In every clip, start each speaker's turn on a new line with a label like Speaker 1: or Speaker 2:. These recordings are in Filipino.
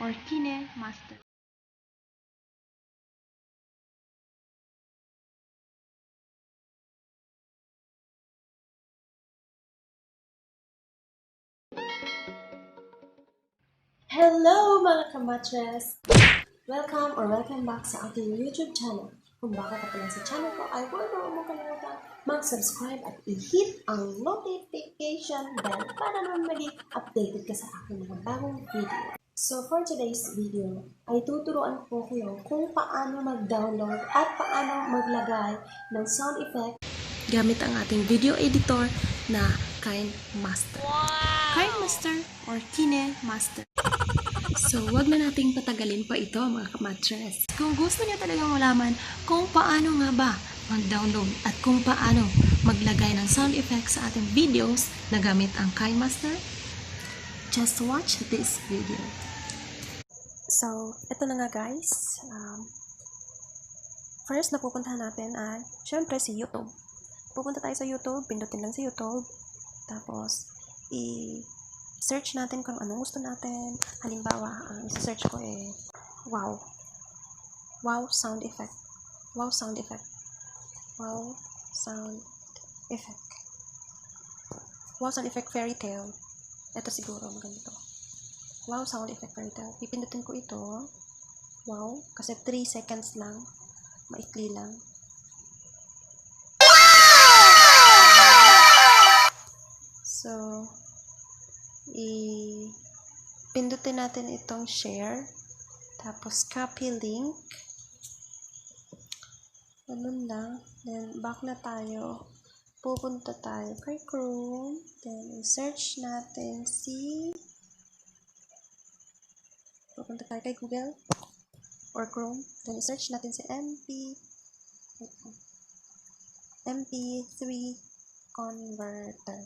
Speaker 1: or KINEMASTER.
Speaker 2: Hello mga kamatres! Welcome back sa aking YouTube channel. Kung baka ka pa lang sa channel ko, ay huwag mo kalimutan mag-subscribe at i-hit ang notification bell para naman maging updated ka sa aking mga bagong video. So for today's video, ay tuturuan ko kayo kung paano mag-download at paano maglagay ng sound effect gamit ang ating video editor na KINEMASTER. KINEMASTER or KINEMASTer. So, wag na nating patagalin pa ito mga kamatres. Kung gusto niyo talagang malaman kung paano nga ba mag-download at kung paano maglagay ng sound effects sa ating videos na gamit ang KINEMASTER, just watch this video. So, ito na nga guys. First na pupuntahan natin ay, syempre si YouTube. Pupunta tayo sa YouTube, pindutin lang sa YouTube. Tapos, search natin kung anong gusto natin. Halimbawa, ang isa-search ko wow. Wow sound effect. Wow sound effect. Wow sound effect. Wow sound effect fairy tale. Ito siguro maganda to. Wow sound effect fairy tale. Pipindutin ko ito. Wow. Kasi 3 seconds lang. Maikli lang. So, pindutin natin itong share, tapos copy link, ganun lang, then back na tayo, pupunta tayo kay Chrome, then search natin pupunta tayo kay Google or Chrome, then search natin si MP3 converter.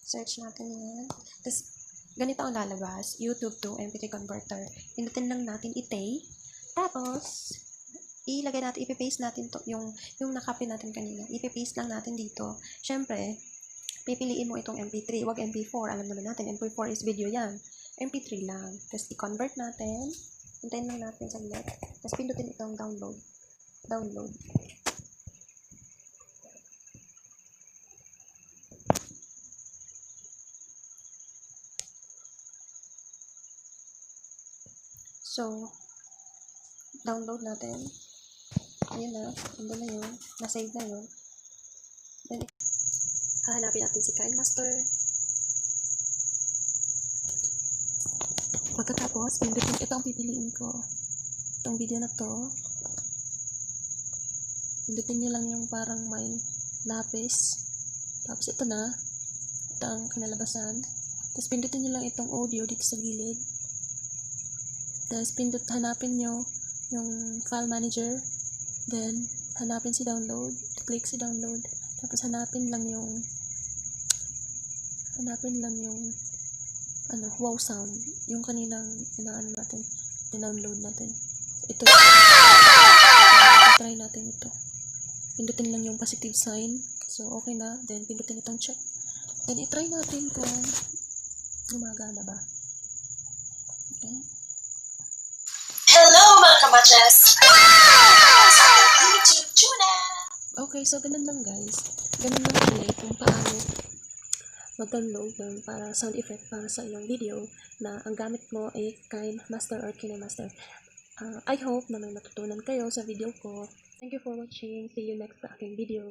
Speaker 2: Search natin yan. Tapos, ganito ang lalabas. YouTube to MP3 converter. Pinutin lang natin itay. Tapos, ilagay natin, ipipaste natin to, yung nakopy natin kanina. Ipipaste lang natin dito. Syempre, pipiliin mo itong MP3. Wag MP4. Alam naman natin, MP4 is video yan. MP3 lang. Tapos, i-convert natin. Hintayin lang natin sa saglit. Tapos, pindutin itong download. So, download natin. Ayun na. Andun na yun. Na-save na yun. Then, hahanapin natin si KINEMASTER. Pagkatapos, pindutin ito ang pipiliin ko. Itong video na to. Pindutin nyo lang yung parang may lapis. Tapos ito na. Ito ang kinalabasan. Tapos pindutin nyo lang itong audio dito sa gilid. Tapos hanapin nyo yung file manager. Then, hanapin si download. Click si download. Tapos hanapin lang yung wow sound. Yung kaninang natin. Download natin. Ito. Try natin ito. Pindutin lang yung positive sign. So, okay na. Then, pindutin itong check. Then, itry natin kung gumagana ba. Okay. Hello, mga kamatres! Sa YouTube channel! Okay, so ganun lang guys. Ganun lang ulit kung paano mag-download ng para sound effect para sa iyong video na ang gamit mo ay KINEMASTER or KINEMASTER. I hope na may matutunan kayo sa video ko. Thank you for watching. See you next sa aking video.